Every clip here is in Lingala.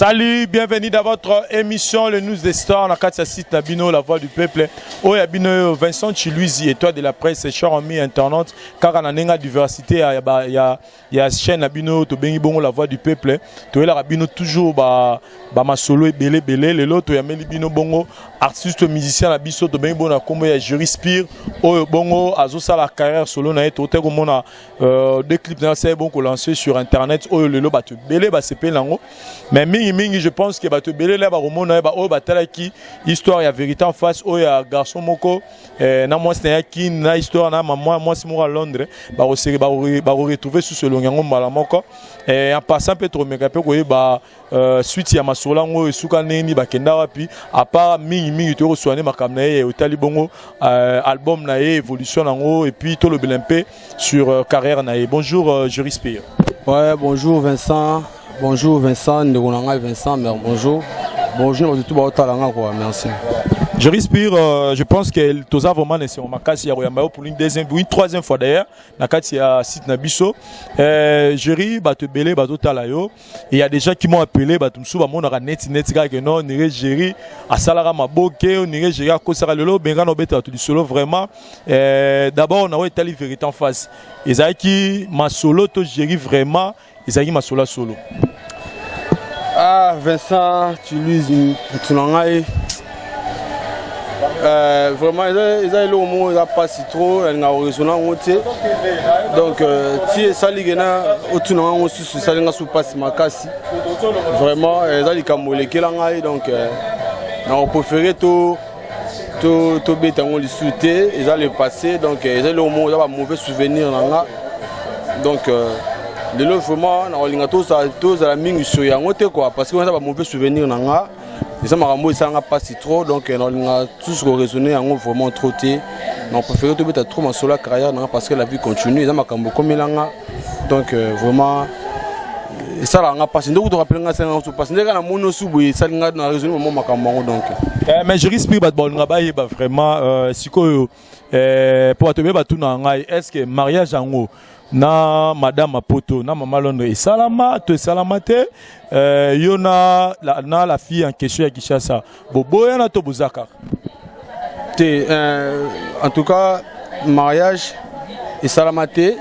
Salut, bienvenue dans votre émission Le News des Stars. On a 4 sites Nabino, la voix du peuple. Oh, Yabino Vincent Chiluizi, et toi de la presse, cher ami internaute. Car on a une diversité, il y a chaîne Nabino, to bengi bongo la voix du peuple. To la Rabino toujours ma solo et belé le lot to yameli bino bongo artiste musicien la biso to bengi bongo comme ya Jury Spire. Oh bongo azosa la carrière solo na to te comme on a deux clips na c'est bon qu'on lancé sur internet. Oh le lot ba to belé ba c'est pelango. Mais mingi je pense que ba to belé là ba romona ba oh ba tala ki histoire ya vérité en face. Oh ya garçon moko na moi c'est qui na histoire na moi c'est moi à Londres ba retrouver sous ce longango malamoko et en passant peut trop méga peu ba suite ya masolango esuka neni bakenda wapi à part mingi to soigner makamna e otali bongo album na évolution nango et puis to le belempe sur carrière na. Bonjour Jury Spire. Ouais, bonjour Vincent. Bonjour Vincent, Ndegonanga Vincent, bonjour. Bonjour tout le quoi, merci. Jury Spire, je pense que tous avons vraiment essayé pour une troisième fois d'ailleurs. Il y a site Nabiso. Jury, te belé, talayo. Il y a des gens qui m'ont appelé, mon net que non, nire Jury, à Salara Maboke, nire Jury à Kosara Lolo, Bengano Beta, tout solo vraiment. D'abord, on a été la vérité en face. Ils ont qui ma solo, to Jury vraiment, ils ont qui ma solo. Ah, Vincent, tu lui, tu l'as vraiment, ils ont le mot, ils n'ont pas si trop, ils n'ont pas résonant. Donc, si ça les gars, autour de nous, ça les gars sous passe ma casse. Vraiment, ils ont les camolés qui l'ont donc, on préfère tout bête en les souter, ils ont les passer, donc ils ont le mot, ils ont un mauvais souvenir là. Donc, de l'autre vraiment, on a tous à la mine sur Yangote quoi, parce qu'on a un mauvais souvenir là. Les Amarambo ils sont pas si trop, donc on a tous raisonné en vraiment trop té. On préfère tout mettre trop ma solo carrière parce que la vie continue. Les Amarambo comme il a donc vraiment ça là on a passé. Donc on rappelle nga ça on passe. Ndeka na mono subu ça nga na raisonné moment makambo donc. Mais je risque pas bon nga ba vraiment siko pour te ba tout na ngai est-ce que mariage en na madame Poto na maman Londres et salama te salamate yona la fille en question à Kinshasa bobo yana to buzaka en tout cas mariage et salamate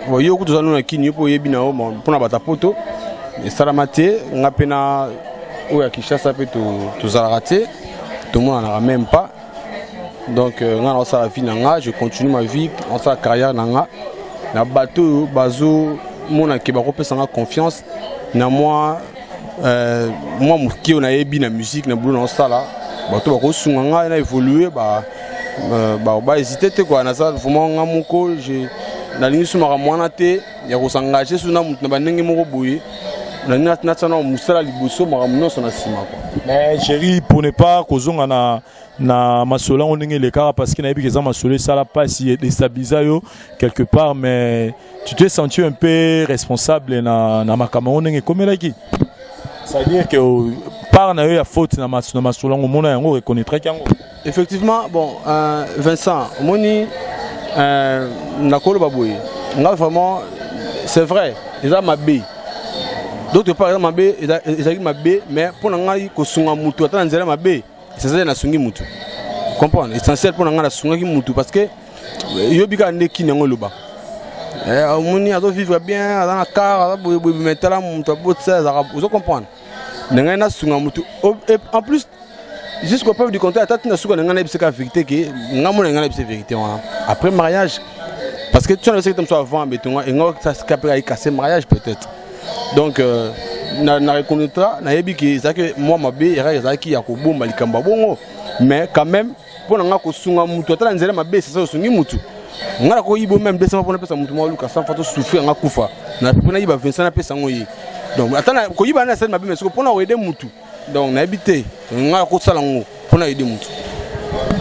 voyo ko tozana na kini po yebina o pour na bata Poto et salamate ngapena o ya Kinshasa pe to zalaraté tout le monde n'en a même pas donc ngana ça la vie nanga je continue ma vie en sa carrière nanga na bateau bazo mona ke ba kopesa confiance na moi qui on a ébi na musique na boulot na sala bateau ba ko sunga na évoluer ba hésiter te quoi na ça vraiment ngamoko je na lingi suma mwana te ya ko s'engager sur na mutu na banenge moko boye na national musala liboso maramuno sona sima quoi. Mais chérie pour ne pas kozonga na masola on ndenge le car parce qu'il na ebi que masola ça la pas si déstabiliser yo quelque part mais tu t'es senti un peu responsable na makambo ndenge comme là qui ça veut dire que par na yo ya faute na masola on mona yango reconnaître yango. Effectivement bon Vincent moni na kolo baboye nga vraiment c'est vrai ils a mabé. D'autre part, ils ont mabé, mais pour nous, ko sunga mutu atana nzela mabé, c'est ça na sungi mutu. Comprendre, essentiel pour nous la sunga mutu parce que yobika ndeki nango loba. Moni azo vivre bien dans la car, metala mutu botsa vous comprendre. Nanga na sunga mutu en plus jusqu'au preuve du contraire atata na sunga nanga na vérité que ngamo nanga na vérité après mariage parce que tu as le secret comme ça avant mais tu ça se capable casser mariage peut-être. Donc na reconnaîtra na yebi que ça que moi mabé era ça qui ya ko bomba likamba bongo mais quand même pour nga ko sunga mutu atala nzela mabé c'est ça sungi mutu ngala ko yibo même desema pour pesa mutu mo luka sans fato souffrir nga kufa na pona yiba Vincent na pesa ngoyi donc atala ko yiba na sel mabé mais pour na aider mutu donc na habité ngala ko sala ngo pour na aider mutu.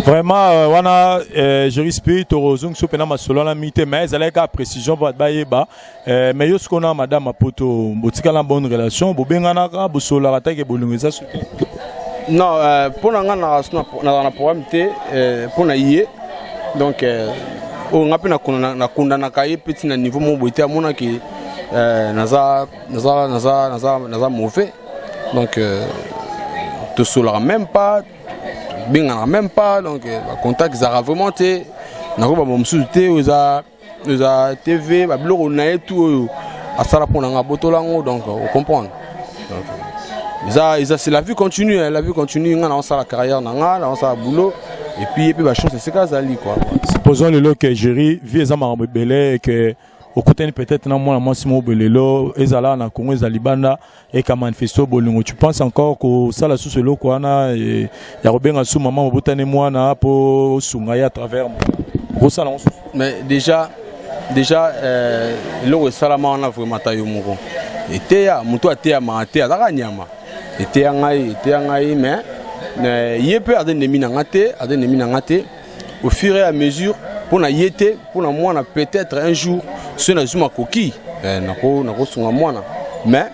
Vraiment, wana Jury Spire torozung so pena masolo la mité mais elle a précision va bayeba mais yo skona madame Poto botika la bonne relation bo bengana ka bo sola rata ke bolungeza soute. Non pour nga na programme té pour na yé donc on a pena na kundana kai petit na niveau mo boité amona ki naza mauvais donc te solera même pas bingana même pas donc contact ça vraiment te nako ba momsu te oza TV ba bloko na tout à ça pour nga botolango donc on comprend donc ça c'est la vie continue la vie continue nga na ça la carrière na ça boulot et puis ba chance c'est ça ali quoi. Supposons le lot que géri vie ezama belé que au côté peut-être na moi Massimo Belelo ezala na Congo ezalibanda et ka manifesto bolingo tu penses encore que ça la sous ce lot quoi na ya robenga sous maman botane moi na po sunga ya à travers ça non mais déjà le salama on a vraiment tayo moko était ya muto atea ma atea daka nyama était ngai mais yepé adennemi na ngate au fur et à mesure pour na yete pour na moi peut-être un jour ce na zuma koki nako sunga mwana mais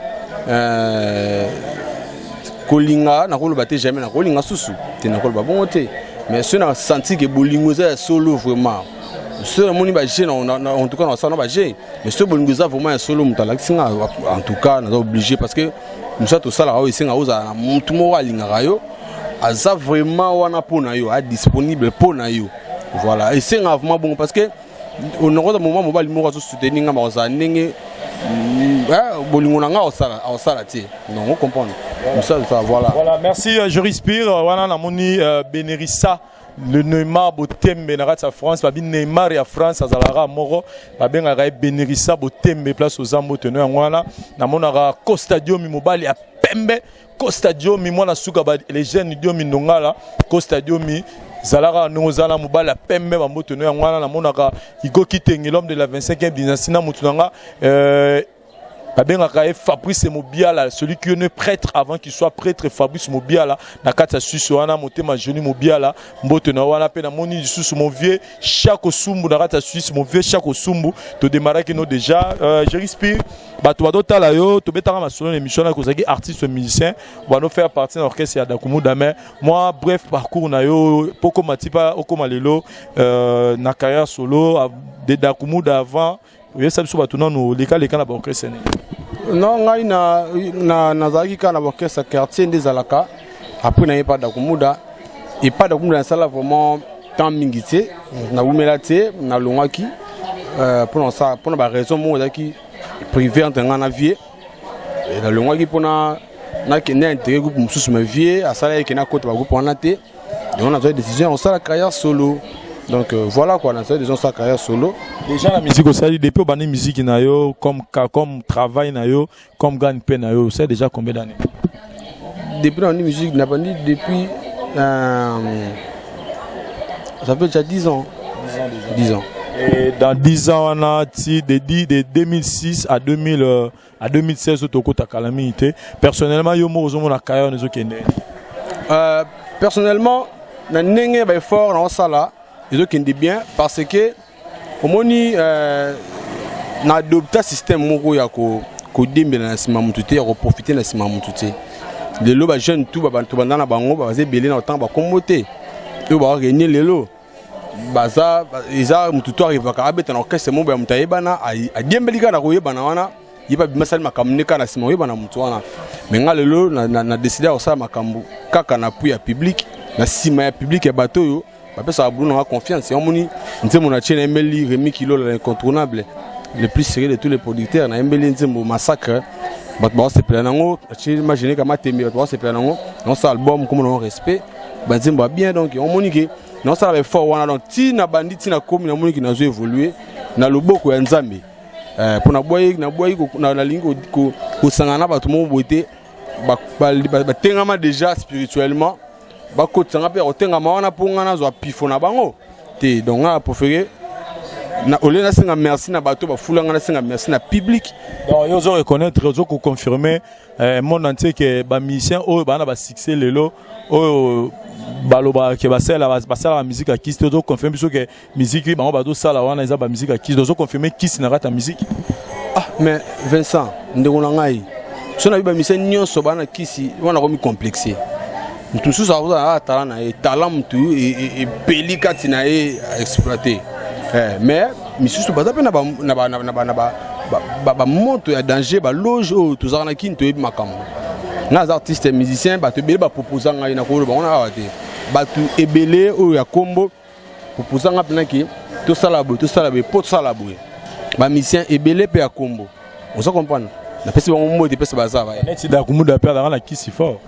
kolinga nako lo baté jamais nako linga susu te nako ba bon te mais ce na senti que bolingo za solo vraiment ce moni ba gêne en tout cas on ça na ba gêne mais ce bolingo za vraiment solo mutala singa en tout cas na obligé parce que nous ça tout ça là aussi nga oza na mutu mo alinga rayo aza vraiment wana pona yo a disponible pona yo voilà et c'est vraiment bon parce que on a un moment où on va soutenir nga maza ndenge bolingo nga osala ti non on comprend ça voilà merci je respire wana na moni Benerissa le Neymar botembe na rata France ba Neymar ya France azalara moro ba benga ga Benerissa botembe place aux ambo teneur wana na mona Costa Diomi mobali ya pembe Costa Diomi mwana suka ba les jeunes Diomi nongala Costa Diomi Zalara Nozala Mubala Pembe Bamboto Noyangwana na monaka Igo Kitenge l'homme de la 25e dynastie na Mutunanga Fabrice Mobiala, celui qui est prêtre avant qu'il soit prêtre, Fabrice Mobiala, Nakata Susoana, Motema Joni Mobiala, Mbotena Wana Pena Moni sous mon vieux, chaque Sumbu, Narata Suisse, mon vieux, chaque Sumbu, te démarrer que nous déjà, je respire, Batuado Talayo, to betara ma solo l'émission là, Kozaki, artiste musicien, on va nous faire partie de l'orchestre à Dakumu Dame, moi, bref, parcours Nayo, Poko Matipa, Oko Malelo, na carrière solo, de Dakumu d'avant. Oui, ça me tout nous les cas na orchestre non ngai na zaki kana orchestre quartier des alaka après na pas d'akumuda et pas d'akumuda ça là vraiment tant mingité na umelate na longaki pour ça pour la raison moi zaki privé en ngana vie et la longaki pour na kena intérêt groupe mususu ma vie à ça là kena côté ba groupe on a té on a fait décision on ça la carrière solo. Donc voilà quoi, on a fait sa carrière solo. Déjà la musique aussi, depuis on a musique nayo comme travail nayo, comme gagne-pain nayo, c'est déjà combien d'années? Depuis on a musique, n'a pas dit depuis ça fait déjà 10 ans. 10 ans. Et dans 10 ans on a de 2006 à 2016 au Toko ta calamité. Personnellement yo mo ozomo na carrière nezo kende. Personnellement na nenge ba fort na sala. Ils ont bien parce que au moni na adopté système moko ya ko dembe na sima mututé ya ko profiter na sima mututé les lo ba jeune tout ba bantu bandana bango ba ze belé na autant ba komboté to ba gagner lelo baza isa mututo arrive ka abeta na orchestre mo ba mutayebana a dembelika na ko yebana wana yiba bimasali makamneka na sima yebana mutu wana mais nga lelo na décider au ça makambu kaka na pu ya public na sima ya public ya bato yo parce que Bruno a confiance. On moni, nous mon chaîne Emeli Rémi Kilo l'incontournable, le plus sérieux de tous les producteurs. Na Emeli Nzembo massacre. Batba c'est plein nango. Imaginez comment t'aimer. Batba c'est plein nango. Non ça album comme on respect. Nzembo bien donc on moni que non ça avec fort wana donc ti na bandit ti na komi na moni qui na zo évoluer na loboko ya Nzambe. Pour na boy na lingo ko sangana batu mo boité ba tengama déjà spirituellement. Bakot sanga pe otenga mawana ponga na zo pifo na bango te donc na préféré na olé na singa merci na bato ba fulanga na singa merci na public donc yo zo reconnaître zo ko confirmer monde entier que ba musicien o ba na ba succès lelo o baloba ke ba sala la musique à qui zo confirmer parce que musique ba ba do sala wana za ba musique à qui zo confirmer qui na rata musique ah mais Vincent ndeko na ngai so na ba musicien nyonso ba na kisi wana ko mi complexé. Tout ça a talent et talent et pelika tina et exploité mais monsieur tout bata na ba monte ya danger ba loge tout ça na kin to makam les artistes et musiciens bato ebele baproposant ngai na kolo bango na awa te bato ebele oyo ya kombo proposant nga mpena ke tosala boye po tosala boye bamusicien ebele mpe ya kombo oza comprendre napesi bango mbo te pesa bazava neti Dakumuda mpe azalaka na kisi fort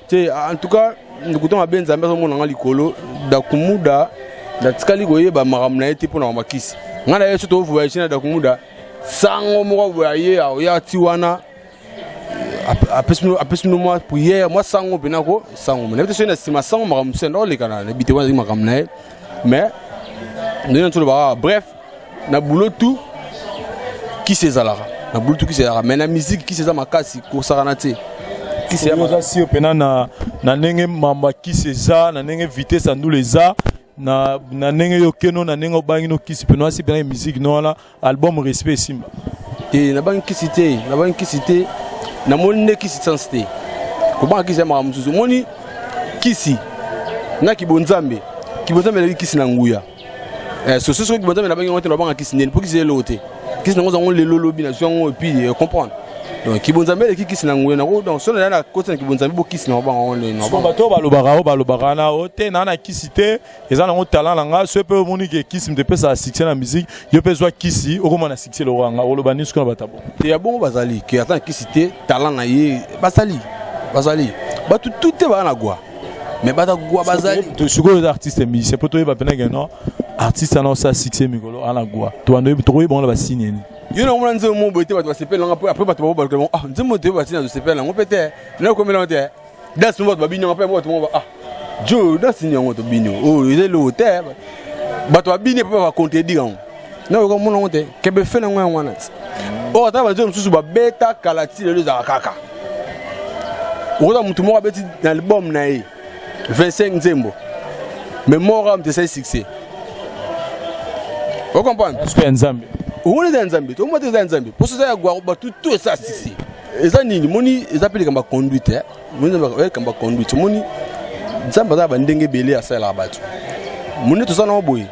te en tout cas ndikuta mabe nzambe azomona nga likolo Dakumuda natikali koyeba makambo na ye te mpo na makisi nga na ye so tovoyage na Dakumuda sango moko boye aoya ti wana apesi moi prière moi sango penako sango mais peut-être na sima sango makambo senda olekana na bité wana makambo na ye mais ndenge ntolo ba bref na boulot tout qui sezalaka na boulot tout qui sezalaka mais na musique qui seza makasi ko sakana te qui seza si opena na ndenge mamba qui seza na ndenge vitesse andu leza na ndenge yokeno na ndenge obangi no kisi pena si pena musique no wana album respect simba et na bangi kisi na moni kisi sensité ko ba kisi ma mususu moni kisi na kibonzambe le kisi na nguya so kibonzambe na bangi ngote na banga kisi nene pour kisi elote kisi na ngoza ngole lolobi na zongo et puis comprendre donc kibonzambe le kisi na nguya na ko donc so na côté na kibonzambe bo kisi na banga ngole na ba to balobaka na ote na kisi te eza na talent na nga so pe moni ke kisi mte pesa succès na musique yo pe zwa kisi okoma na succès lo wanga olobanisko na batabo te ya bongo bazali ke ata kisi te talent na ye basali batu tout ba na gwa mais bata gwa bazali to suko les artistes musiciens poto ba pena ke non artiste na sa succès mikolo ana gwa to ando to bon la basigne ni yo na mona nzemo mo boite batu basepela nga après batu ba ko nzemo te batina de sepela ngo pete na ko mela te das mo ba binyo après mo to mo jo das nyongo to binyo ile lo te batu ba binyo pa ba contredire ngo na ko mona ngo te kebe fe na ngo wana ata ba nzemo susu ba beta kalati le za kaka oza mutu moko abeti na album na ye 25 nzembo mais moko amtesa succès o comprendre est-ce que nzambe on est nzambe to mo te nzambe pour ça ya gwa ba tout ça succès eza nini moni eza pele kamba conduite moni nzambe kamba conduite moni nzambe za ba ndenge belé asala batu moni to ça na boy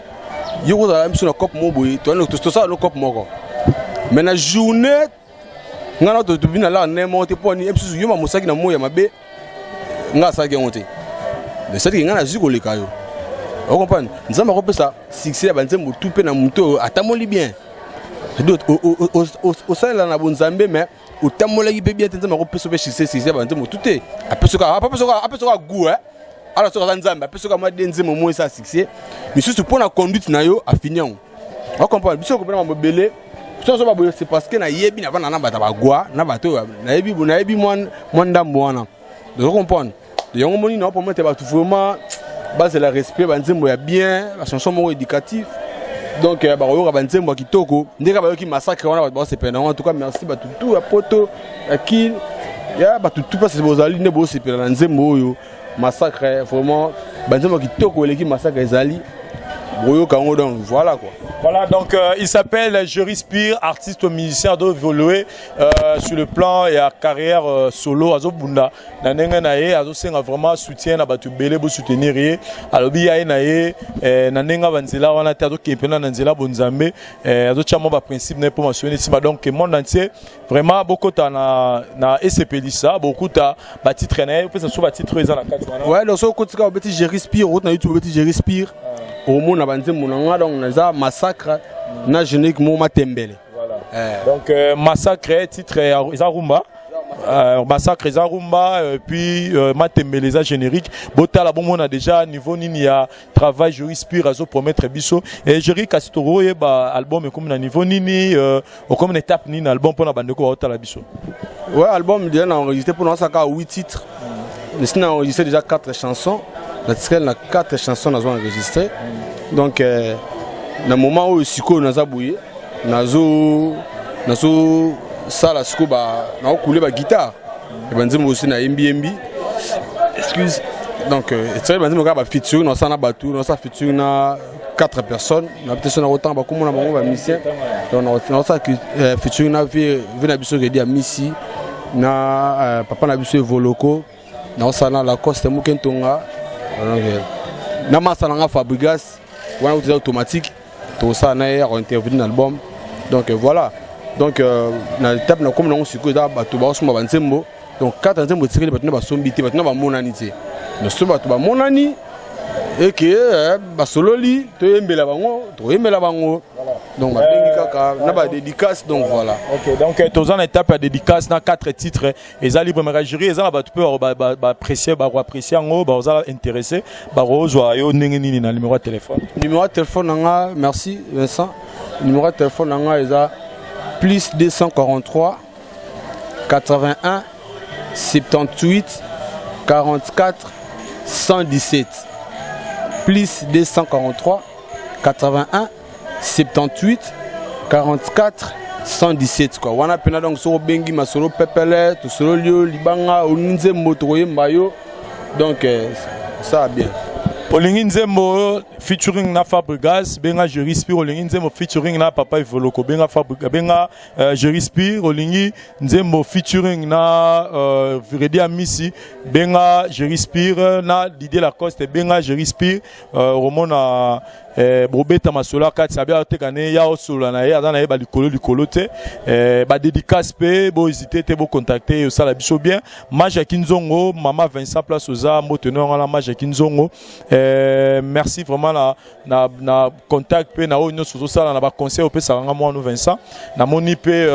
yo ko za mso na cop mo boy to ça no cop moko mais na journée ngana to bina la ne monte poni episu yo ma musaki na moya mabe nga saki ngote de cette ngana ziko le kayo o comprendre nzamba ko pesa succès ba nzembo tout pe na muto atamoli bien d'autres au sala na bonzambe mais o tamola ki bien nzamba ko pesa be succès ba nzembo tout est apesoka goût alors so nzamba apesoka ma denzemo mo sa succès mais surtout pour la conduite na yo a finir o comprendre biso ko pena mobele c'est parce que na yebi na bana na bata bagwa na bato na yebi mwandambo wana de comprendre de yongo moni na pour mettre bato vraiment base la respect banzembo ya bien la chanson mo éducatif donc ba yo ba nzembo kitoko ndeka ba yo ki massacre wana ba se pena en tout cas merci bato tout ya poto ya kin ya bato tout parce que bozali ne bo se pena nzembo yo massacre vraiment banzembo kitoko eleki massacre ezali boyo kango donc voilà quoi. Voilà, donc il s'appelle Je Respire, artiste musicien de évoluer sur le plan et à carrière solo azo bunda na nenga na ye azo senga vraiment soutien na batu belé bo soutenir ye alobi ya na ye na nenga banzela wana te azo kepena na nzela bonzambe azo chamo ba principe na pour mentionner si donc le monde entier vraiment beaucoup ta na SCP ça beaucoup ta ba titre na peut ça soit ba titre eza na kati wana ouais donc so kotika obeti Je Respire route na YouTube obeti Je Respire au monde na banzembo na donc na massacre na générique mo matembele voilà donc massacre titre Izarumba massacre Izarumba puis matembele za générique botala bon on a déjà niveau nini ya travail Je Respire azo promettre biso et Jerry Castoro e ba album comme na niveau nini comme une étape nini album pour na bandeko otala biso ouais album déjà enregistré pour nous ça 8 titres mais sinon enregistré déjà 4 chansons la titre na 4 chansons nous avons enregistré donc na moment où siko naza bouye nazo sala siko ba na couler ba guitare et banzimo aussi na MBMB excuse donc c'est banzimo ka ba feature na sana batu na sa feature na 4 personnes na peut-être na autant ba comme na bango ba musicien donc na sa feature na vena biso ke dia misi na papa na biso Voloko na sana la coste mukentonga na masala nga Fabrigas wana uti automatique tout ça na intervenir dans l'album donc voilà donc na étape na comme on siko da bato ba suma banzembo donc 4 ans mo tiré bato na basombi te bato na bamonani te mais so bato bamonani et que basololi toyembela bango donc babengi kaka na ba dédicace donc voilà. OK, donc tozana étape à dédicace na 4 titres et za libre mais jury ezala bato peu ba apprécier ngo ba za intéressé ba rozwa yo ndenge nini na numéro de téléphone. Numéro de téléphone nga merci Vincent. Numéro de téléphone nga eza plus 243 81 78 44 117 plus 243 81 78 44 117 quoi. Wana pena donc so bengi masolo pepele to solo lio libanga oninze moto yemba yo donc ça va bien. Olingi Nzembo featuring na Fabregas benga je respire Olingi Nzembo featuring na Papa Ivoloko benga Fabregas benga je respire Olingi Nzembo featuring na Vredi Amisi benga je respire na Didier Lacoste benga je respire Romona Bobeta Masola kat sabia tekane ya osola na ya na ba likolo te ba dédicace pe bo hésiter te bo contacter ça la biso bien Maja Kinzongo Mama Vincent Place Oza moteneur la Maja Kinzongo merci vraiment na contact pe na onyo sozo sala na ba conseil pe sa nga mo Vincent na moni pe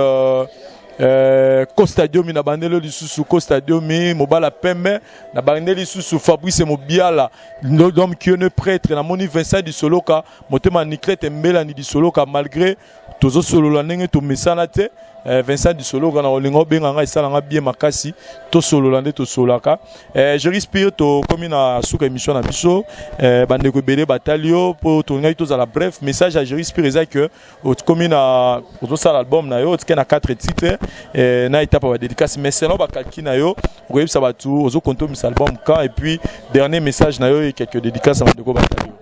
Costadium na bandelo lisusu Costadium mobala pembe na bandelo lisusu Fabrice Mobiala l'homme qui est prêtre na moni Vincent di Soloka motema Niclette Mbela ni di Soloka malgré tozo solo la ndenge to mesana te Vincent di Soloka na olingo benga nga isala nga bien makasi to solo la nde to solaka je respire to comme na suka émission na biso bandeko bele batalio pour to ngai to za la bref message à je respire eza que comme na to sala album na yo tika na 4 titres na étape ba dédicace mais selon ba kalki na yo ko yebisa batu ozo konto mis album quand et puis dernier message na yo et quelques dédicaces à bandeko batalio.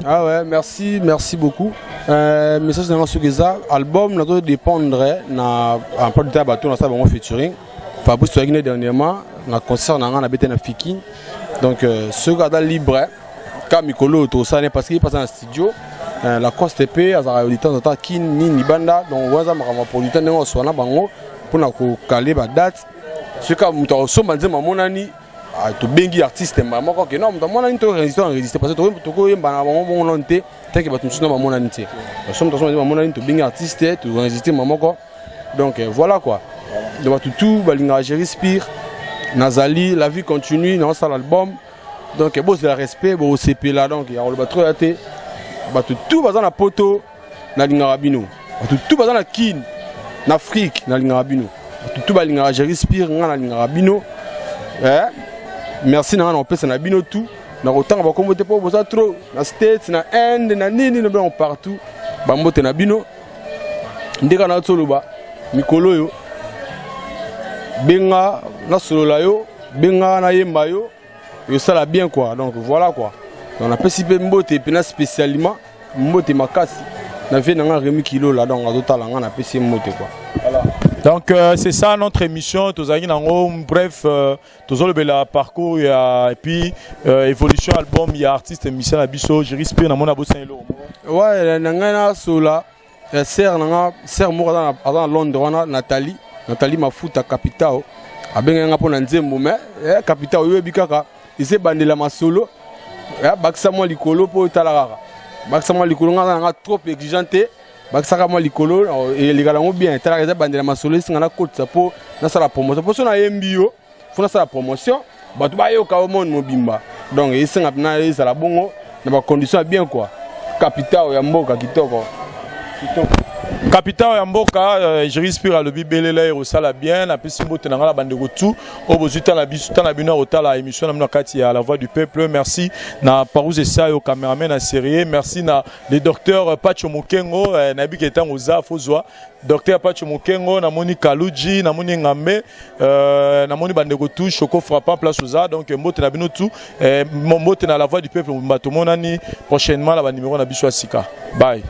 Ah ouais, merci beaucoup. Message dans ce que album n'a dépendre na en part de ta bateau na ça bon featuring. Fabrice Soigné dernièrement na concert na bête na Fiki. Donc ce gars libre comme Mikolo tout ça n'est parce qu'il passe dans le studio. La Coste P azara de temps en temps kin ni banda donc waza ma production ngo so na bango pour na ko caler ba date. Ce que muto so manze mamonani to bengi artiste mama ko ke non mona nto résister parce que to ko yemba na bango lonté tant que batu suna mona nti so mto so mona nto bengi artiste to résister mama ko donc voilà quoi donc tout balinga je respire Nazali la vie continue dans cet album donc bon c'est le respect bon CP là donc il y a le battre até batu tout bazana poto na linga rabino batu tout bazana kin na Afrique na linga rabino batu tout balinga je respire na linga rabino merci na on peut na bino tout na autant ba kombote po boza trop na States na Inde na nini no partout ba mbote na bino ndeka na tsoloba mikolo yo benga na solola yo benga na yemba yo ça la bien quoi donc voilà quoi on a pesipé mbote puis na spécialement mbote makasi na fait na Rémi kilo là donc à total on a pesé mbote quoi voilà. Donc c'est ça notre émission, bref, le parcours et puis évolution album, il y a artiste Michel Abisso, je respire dans mon abo Saint-Lô. Ouais, nangana sola, sœur moi dans Londres, Nathalie Mafuta Capital, abenga pona nzembo mais Capital yo bikaka, ise bandela masolo, baksa mo likolo po talarara. Baksa mo likolo nga trop exigeante. Bakisaka moi likolo et les gars ont bien t'as raison bandela masolo singa na côte ça pour na sala promotion pour na mbio faut na sala promotion batu ba yo ka o monde mobimba donc et singa na sala bongo na ba condition bien quoi capital ya mboka kitoko Capital ya mboka je respire à le bibelele et sala bien na pesi mbote na ngala bandeko tout au bozuta na bisuta na bino otala émission na kati ya la voix du peuple merci na Parouze Sayo cameraman na série merci na le docteur Pacho Mukengo na biketa ngoza fozwa docteur Pacho Mukengo na moni Kaluji na moni Ngambe na moni bandeko tout Choco frappant place oza donc mbote na bino tout mbote na la voix du peuple mbato monani prochainement la ba numéro na biso asika bye.